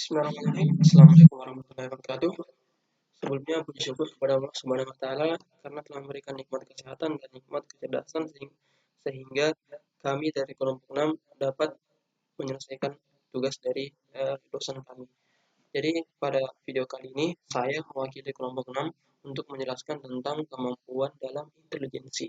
Bismillahirrahmanirrahim. Assalamualaikum warahmatullahi wabarakatuh. Sebelumnya puji syukur kepada Allah Subhanahu wa taala karena telah memberikan nikmat kesehatan dan nikmat kecerdasan sehingga kami dari kelompok 6 dapat menyelesaikan tugas dari dosen kami. Jadi pada video kali ini saya mewakili kelompok 6 untuk menjelaskan tentang kemampuan dalam intelijensi.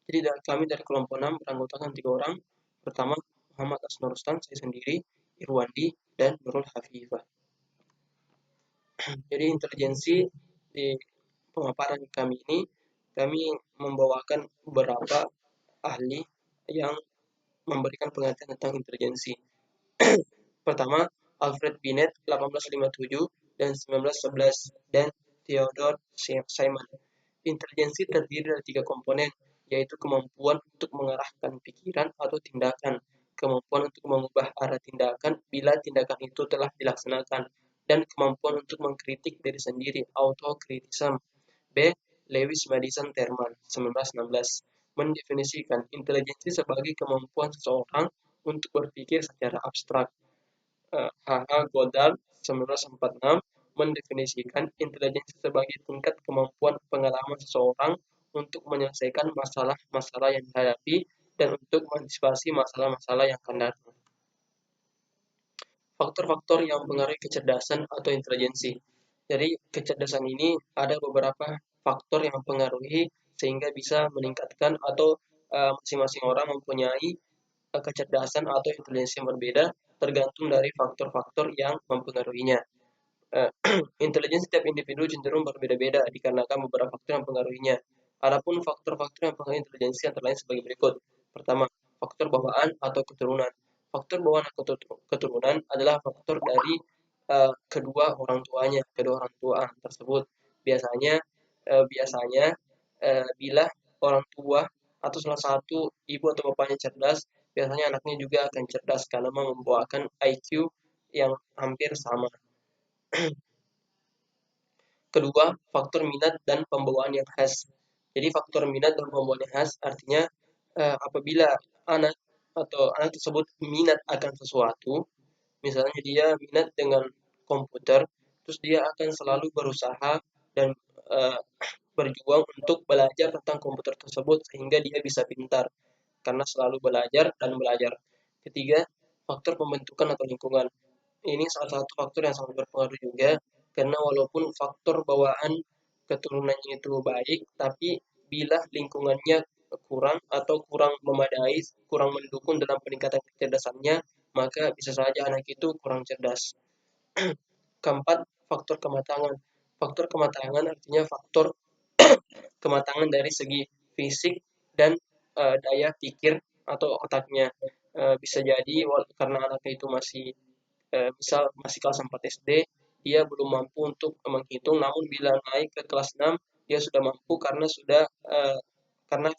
Jadi kami dari kelompok 6 beranggotakan 3 orang. Pertama Muhammad Asnur Rustan, saya sendiri, Irwandi, dan Nurul Hafifah. Jadi intelijensi di pemaparan kami ini, kami membawakan beberapa ahli yang memberikan pengertian tentang intelijensi. Pertama, Alfred Binet 1857 dan 1911 dan Theodore Simon. Intelijensi terdiri dari 3 komponen, yaitu kemampuan untuk mengarahkan pikiran atau tindakan, kemampuan untuk mengubah arah tindakan bila tindakan itu telah dilaksanakan, dan kemampuan untuk mengkritik diri sendiri, autokritisme. B. Lewis Madison Terman, 1916, mendefinisikan intelijensi sebagai kemampuan seseorang untuk berpikir secara abstrak. H.H. Goddard, 1946, mendefinisikan intelijensi sebagai tingkat kemampuan pengalaman seseorang untuk menyelesaikan masalah-masalah yang dihadapi dan untuk mengantisipasi masalah-masalah yang akan datang. Faktor-faktor yang mempengaruhi kecerdasan atau intelijensi. Jadi kecerdasan ini ada beberapa faktor yang mempengaruhi sehingga bisa meningkatkan atau masing-masing orang mempunyai kecerdasan atau intelijensi yang berbeda tergantung dari faktor-faktor yang mempengaruhinya. Intelijensi setiap individu cenderung berbeda-beda dikarenakan beberapa faktor yang mempengaruhinya. Adapun faktor-faktor yang mempengaruhi intelijensi antara lain sebagai berikut. Pertama, faktor bawaan atau keturunan. Faktor bawaan atau keturunan adalah faktor dari kedua orang tua tersebut. Biasanya bila orang tua atau salah satu ibu atau bapaknya cerdas, biasanya anaknya juga akan cerdas karena membawakan IQ yang hampir sama. Kedua, faktor minat dan pembawaan yang khas. Jadi faktor minat dan pembawaan yang khas artinya apabila anak anak tersebut minat akan sesuatu, misalnya dia minat dengan komputer, terus dia akan selalu berusaha dan eh, berjuang untuk belajar tentang komputer tersebut sehingga dia bisa pintar karena selalu belajar dan belajar. Ketiga, faktor pembentukan atau lingkungan. Ini salah satu faktor yang sangat berpengaruh juga karena walaupun faktor bawaan keturunannya itu baik, tapi bila lingkungannya kurang atau kurang memadai, kurang mendukung dalam peningkatan kecerdasannya, maka bisa saja anak itu kurang cerdas. Keempat, faktor kematangan. Faktor kematangan artinya faktor kematangan dari segi fisik dan daya pikir atau otaknya. Bisa jadi karena anaknya itu misal masih kelas 4 SD, dia belum mampu untuk menghitung, namun bila naik ke kelas 6, dia sudah mampu karena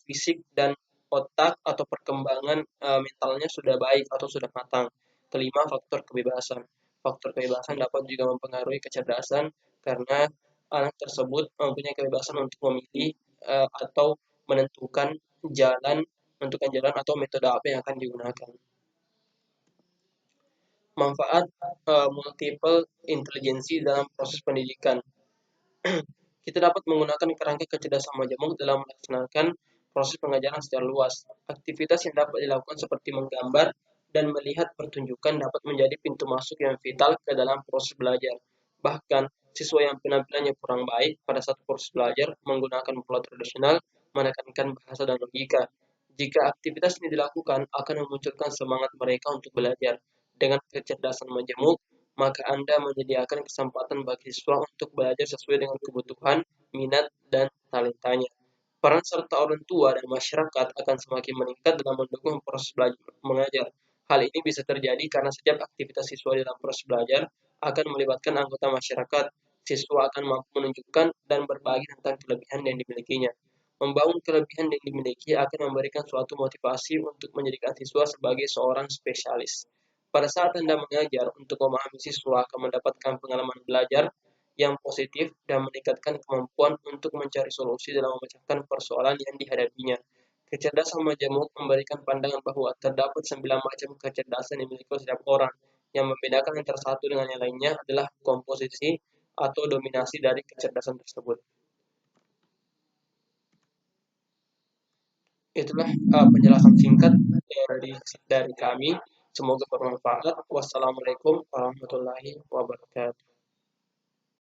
fisik dan otak atau perkembangan mentalnya sudah baik atau sudah matang. Kelima, faktor kebebasan. Faktor kebebasan dapat juga mempengaruhi kecerdasan karena anak tersebut mempunyai kebebasan untuk memilih atau menentukan jalan atau metode apa yang akan digunakan. Manfaat multiple intelijensi dalam proses pendidikan. Kita dapat menggunakan kerangka kecerdasan majemuk dalam melaksanakan proses pengajaran secara luas. Aktivitas yang dapat dilakukan seperti menggambar dan melihat pertunjukan dapat menjadi pintu masuk yang vital ke dalam proses belajar. Bahkan, siswa yang penampilannya kurang baik pada saat proses belajar menggunakan pola tradisional menekankan bahasa dan logika. Jika aktivitas ini dilakukan, akan memunculkan semangat mereka untuk belajar. Dengan kecerdasan majemuk, maka Anda menyediakan kesempatan bagi siswa untuk belajar sesuai dengan kebutuhan, minat, dan talentanya. Peran serta orang tua dan masyarakat akan semakin meningkat dalam mendukung proses belajar mengajar. Hal ini bisa terjadi karena setiap aktivitas siswa dalam proses belajar akan melibatkan anggota masyarakat. Siswa akan mampu menunjukkan dan berbagi tentang kelebihan yang dimilikinya. Membangun kelebihan yang dimiliki akan memberikan suatu motivasi untuk menjadikan siswa sebagai seorang spesialis. Pada saat Anda mengajar untuk memahami siswa akan mendapatkan pengalaman belajar yang positif dan meningkatkan kemampuan untuk mencari solusi dalam memecahkan persoalan yang dihadapinya. Kecerdasan majemuk memberikan pandangan bahwa terdapat 9 macam kecerdasan yang dimiliki oleh setiap orang. Yang membedakan antara satu dengan yang lainnya adalah komposisi atau dominasi dari kecerdasan tersebut. Itulah penjelasan singkat dari kami. Semoga bermanfaat. Wassalamualaikum warahmatullahi wabarakatuh.